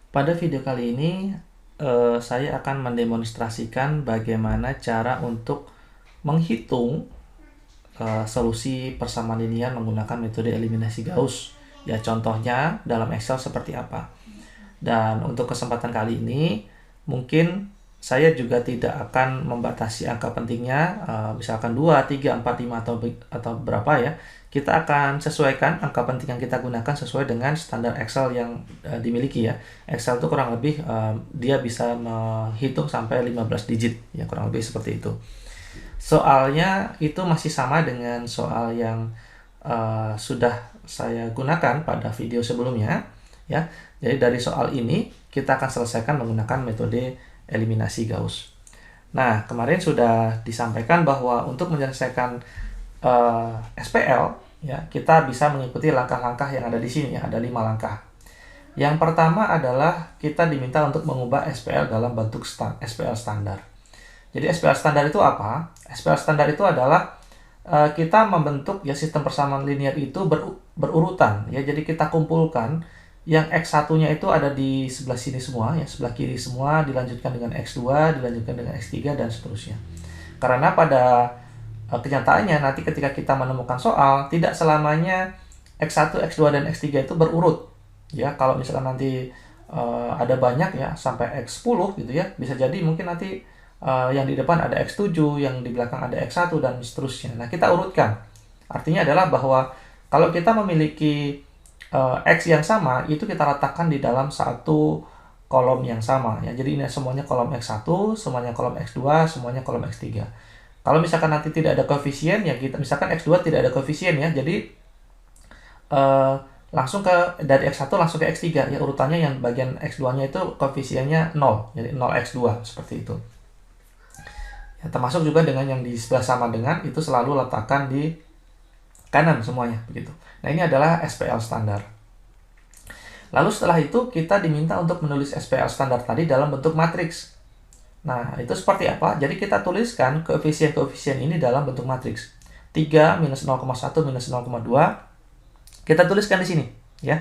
Pada video kali ini, saya akan mendemonstrasikan bagaimana cara untuk menghitung solusi persamaan linear menggunakan metode eliminasi Gauss. Ya, contohnya dalam Excel seperti apa. Dan untuk kesempatan kali ini, mungkin saya juga tidak akan membatasi angka pentingnya, misalkan 2, 3, 4, 5, atau berapa ya. Kita akan sesuaikan angka penting yang kita gunakan sesuai dengan standar Excel yang dimiliki ya. Excel itu kurang lebih dia bisa menghitung sampai 15 digit, ya kurang lebih seperti itu. Soalnya itu masih sama dengan soal yang sudah saya gunakan pada video sebelumnya ya. Jadi dari soal ini kita akan selesaikan menggunakan metode eliminasi Gauss. Nah, kemarin sudah disampaikan bahwa untuk menyelesaikan SPL ya, kita bisa mengikuti langkah-langkah yang ada di sini ya, ada 5 langkah. Yang pertama adalah kita diminta untuk mengubah SPL dalam bentuk SPL standar. Jadi SPL standar itu apa? SPL standar itu adalah kita membentuk ya sistem persamaan linear itu berurutan ya. Jadi kita kumpulkan yang X1-nya itu ada di sebelah sini semua ya, sebelah kiri semua, dilanjutkan dengan X2, dilanjutkan dengan X3 dan seterusnya. Karena pada kenyataannya nanti ketika kita menemukan soal, tidak selamanya X1, X2 dan X3 itu berurut. Ya, kalau misalkan nanti ada banyak ya sampai X10 gitu ya, bisa jadi mungkin nanti yang di depan ada X7, yang di belakang ada X1 dan seterusnya. Nah, kita urutkan. Artinya adalah bahwa kalau kita memiliki X yang sama, itu kita letakkan di dalam satu kolom yang sama ya. Jadi ini semuanya kolom X1, semuanya kolom X2, semuanya kolom X3. Kalau misalkan nanti tidak ada koefisien ya, kita misalkan X2 tidak ada koefisien ya. Jadi langsung dari X1 langsung ke X3 ya, urutannya yang bagian X2-nya itu koefisiennya 0. Jadi 0x2 seperti itu. Ya, termasuk juga dengan yang di sebelah sama dengan itu selalu letakkan di kanan semuanya begitu. Nah, ini adalah SPL standar. Lalu setelah itu kita diminta untuk menulis SPL standar tadi dalam bentuk matriks. Nah, itu seperti apa? Jadi kita tuliskan koefisien-koefisien ini dalam bentuk matriks. 3 minus 0,1 minus 0,2 kita tuliskan di sini ya.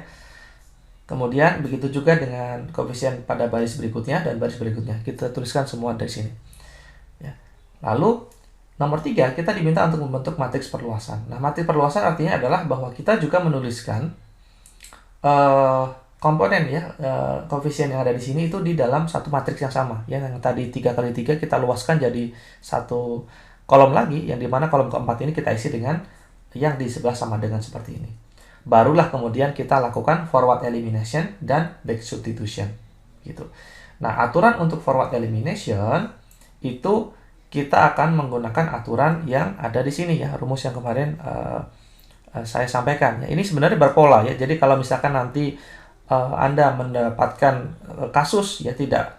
Kemudian begitu juga dengan koefisien pada baris berikutnya dan baris berikutnya. Kita tuliskan semua dari sini. Ya. Lalu nomor 3, kita diminta untuk membentuk matriks perluasan. Nah, matriks perluasan artinya adalah bahwa kita juga menuliskan komponen ya, koefisien yang ada di sini itu di dalam satu matriks yang sama. Ya, yang tadi 3 kali 3 kita luaskan jadi satu kolom lagi, yang dimana kolom keempat ini kita isi dengan yang di sebelah sama dengan seperti ini. Barulah kemudian kita lakukan forward elimination dan back substitution. Gitu. Nah, aturan untuk forward elimination itu kita akan menggunakan aturan yang ada di sini ya, rumus yang kemarin saya sampaikan. Ya, ini sebenarnya berpola ya. Jadi kalau misalkan nanti Anda mendapatkan kasus ya tidak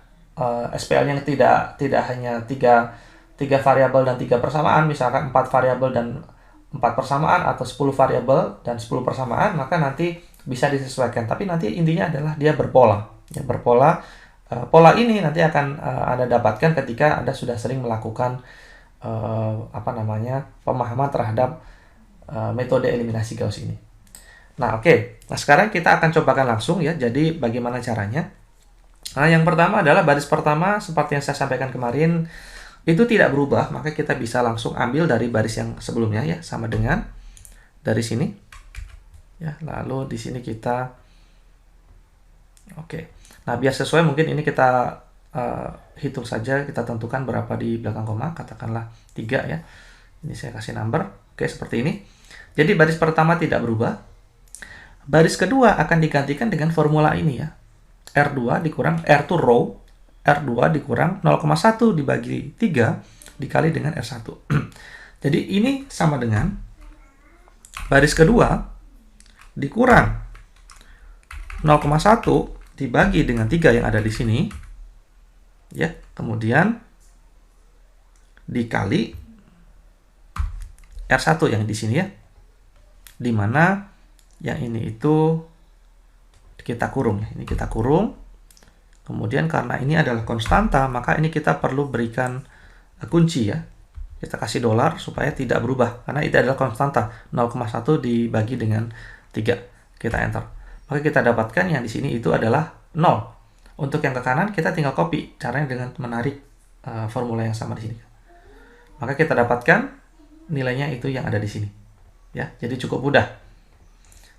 SPL-nya tidak hanya tiga variabel dan 3 persamaan, misalkan 4 variabel dan 4 persamaan atau 10 variabel dan 10 persamaan, maka nanti bisa disesuaikan. Tapi nanti intinya adalah dia berpola. Ya, berpola. Pola ini nanti akan Anda dapatkan ketika Anda sudah sering melakukan pemahaman terhadap metode eliminasi Gauss ini. Nah, oke. Nah, sekarang kita akan cobakan langsung ya. Jadi bagaimana caranya? Nah, yang pertama adalah baris pertama seperti yang saya sampaikan kemarin itu tidak berubah, maka kita bisa langsung ambil dari baris yang sebelumnya ya, sama dengan dari sini. Ya, lalu di sini kita oke. Nah, biar sesuai mungkin ini kita hitung saja, kita tentukan berapa di belakang koma, katakanlah 3 ya. Ini saya kasih number. Oke, seperti ini. Jadi baris pertama tidak berubah. Baris kedua akan digantikan dengan formula ini ya. R2 dikurang R2 row, R2 dikurang 0,1 dibagi 3 dikali dengan R1. Jadi ini sama dengan baris kedua dikurang 0,1 dibagi dengan 3 yang ada di sini. Ya, kemudian dikali R1 yang di sini ya. Di mana yang ini itu kita kurung ya. Ini kita kurung. Kemudian karena ini adalah konstanta, maka ini kita perlu berikan kunci ya. Kita kasih dolar supaya tidak berubah. Karena itu adalah konstanta. 0,1 dibagi dengan 3. Kita enter. Maka kita dapatkan yang di sini itu adalah 0. Untuk yang ke kanan kita tinggal copy, caranya dengan menarik formula yang sama di sini. Maka kita dapatkan nilainya itu yang ada di sini. Ya, jadi cukup mudah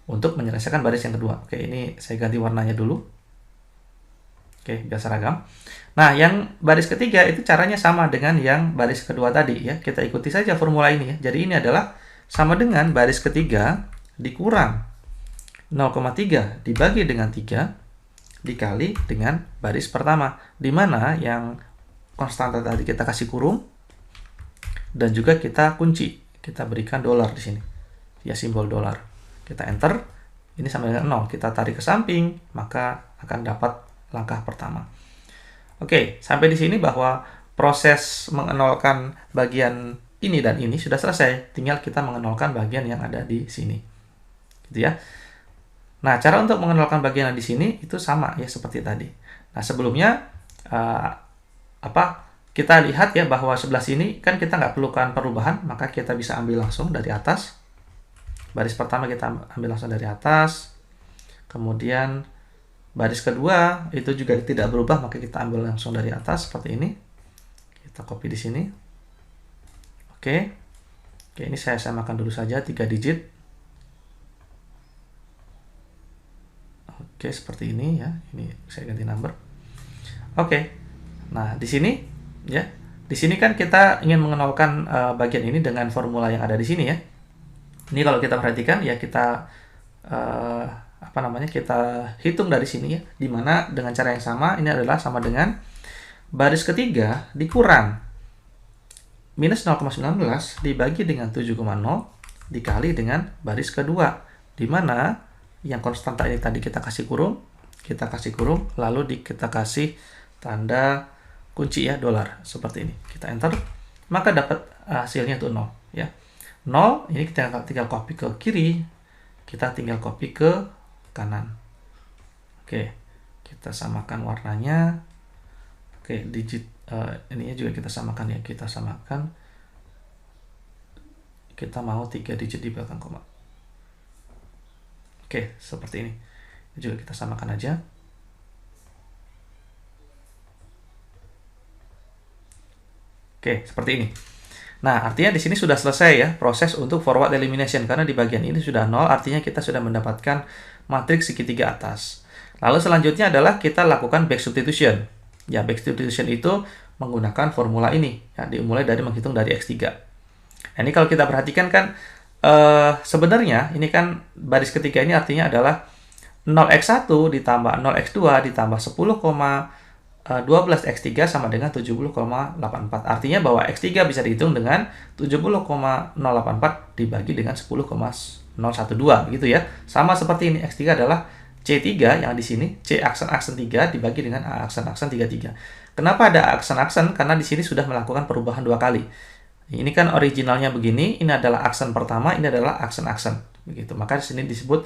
untuk menyelesaikan baris yang kedua. Oke, ini saya ganti warnanya dulu. Oke, biar seragam. Nah, yang baris ketiga itu caranya sama dengan yang baris kedua tadi ya. Kita ikuti saja formula ini ya. Jadi ini adalah sama dengan baris ketiga dikurang 0,3 dibagi dengan 3 dikali dengan baris pertama, di mana yang konstanta tadi kita kasih kurung dan juga kita kunci, kita berikan dolar di sini. Ya, simbol dolar. Kita enter, ini sama dengan 0. Kita tarik ke samping, maka akan dapat langkah pertama. Oke, sampai di sini bahwa proses mengenolkan bagian ini dan ini sudah selesai. Tinggal kita mengenolkan bagian yang ada di sini. Gitu ya. Nah, cara untuk mengenolkan bagian yang di sini itu sama ya seperti tadi. Nah, sebelumnya kita lihat ya bahwa sebelah sini kan kita nggak perlukan perubahan, maka kita bisa ambil langsung dari atas. Baris pertama kita ambil langsung dari atas. Kemudian baris kedua itu juga tidak berubah, maka kita ambil langsung dari atas seperti ini. Kita copy di sini. Oke. Oke, ini saya samakan dulu saja 3 digit. Oke, seperti ini ya. Ini saya ganti number. Oke. Nah, di sini ya. Di sini kan kita ingin mengenolkan bagian ini dengan formula yang ada di sini ya. Ini kalau kita perhatikan ya, kita kita hitung dari sini ya, dimana dengan cara yang sama ini adalah sama dengan baris ketiga dikurang minus 0,19 dibagi dengan 7,0 dikali dengan baris kedua, dimana yang konstanta ini tadi kita kasih kurung, lalu kita kasih tanda kunci ya, dolar, seperti ini. Kita enter, maka dapat hasilnya itu 0 ya. 0 ini kita tinggal copy ke kiri, kita tinggal copy ke kanan. Oke, kita samakan warnanya. Oke, digit ininya juga kita samakan ya, kita mau 3 digit di belakang koma. Oke, seperti ini. Ini juga kita samakan aja. Oke, seperti ini. Nah, artinya di sini sudah selesai ya proses untuk forward elimination, karena di bagian ini sudah 0, artinya kita sudah mendapatkan matriks segitiga atas. Lalu selanjutnya adalah kita lakukan back substitution. Ya, back substitution itu menggunakan formula ini, ya, dimulai dari menghitung dari X3. Nah, ini kalau kita perhatikan kan sebenarnya ini kan baris ketiga ini artinya adalah 0x1 ditambah 0x2 ditambah 10,12x3 sama dengan 70,84. Artinya bahwa x3 bisa dihitung dengan 70,084 dibagi dengan 10,012 begitu ya. Sama seperti ini, x3 adalah C3 yang di sini, C aksen-aksen 3 dibagi dengan A aksen-aksen 33. Kenapa ada aksen-aksen? Karena di sini sudah melakukan perubahan 2 kali. Ini kan originalnya begini, ini adalah aksen pertama, ini adalah aksen-aksen begitu. Maka di sini disebut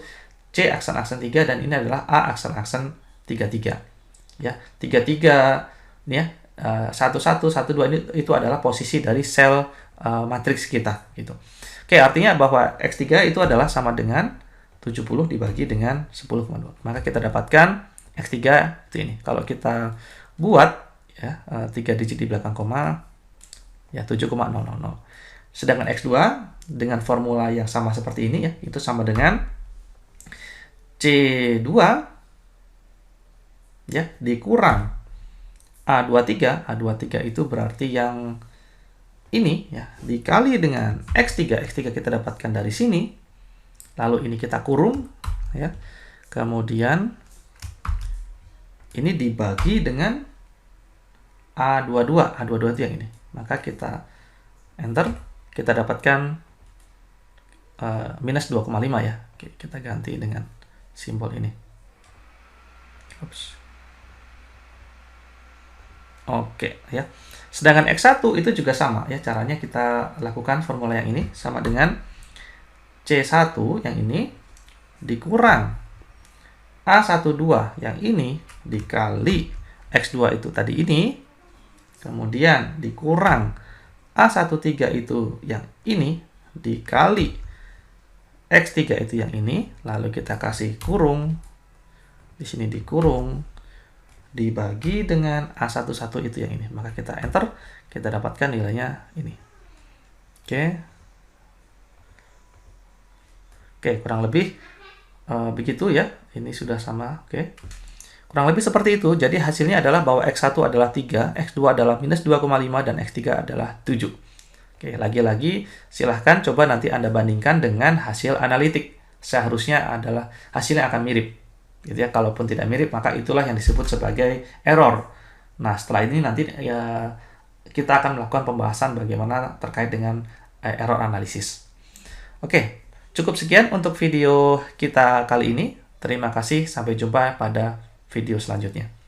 C aksen-aksen 3 dan ini adalah A aksen-aksen 33. Ya, 33 ya, 11 12 ini itu adalah posisi dari sel matriks kita gitu. Oke, artinya bahwa X3 itu adalah sama dengan 70 dibagi dengan 10,2. Maka kita dapatkan X3 itu ini. Kalau kita buat ya 3 digit di belakang koma ya 7,000. Sedangkan X2 dengan formula yang sama seperti ini ya, itu sama dengan C2 ya dikurang A23. A23 itu berarti yang ini ya dikali dengan X3. X3 kita dapatkan dari sini. Lalu ini kita kurung ya. Kemudian ini dibagi dengan A22. A22 itu yang ini. Maka kita enter, kita dapatkan minus 2,5 ya. Oke, kita ganti dengan simbol ini. Oops. Oke ya. Sedangkan X1 itu juga sama ya, caranya kita lakukan formula yang ini sama dengan C1 yang ini dikurang A12 yang ini dikali X2 itu tadi ini, kemudian dikurang A13 itu yang ini dikali X3 itu yang ini, lalu kita kasih kurung di sini, dikurung dibagi dengan A11 itu yang ini. Maka kita enter, kita dapatkan nilainya ini. Oke. Oke, kurang lebih begitu ya. Ini sudah sama, oke. Kurang lebih seperti itu. Jadi hasilnya adalah bahwa X1 adalah 3, X2 adalah minus 2,5, dan X3 adalah 7. Oke, lagi-lagi silahkan coba nanti Anda bandingkan dengan hasil analitik. Seharusnya adalah hasilnya akan mirip. Gitu ya. Kalaupun tidak mirip, maka itulah yang disebut sebagai error. Nah, setelah ini nanti ya kita akan melakukan pembahasan bagaimana terkait dengan error analisis. Oke, cukup sekian untuk video kita kali ini. Terima kasih, sampai jumpa pada video selanjutnya.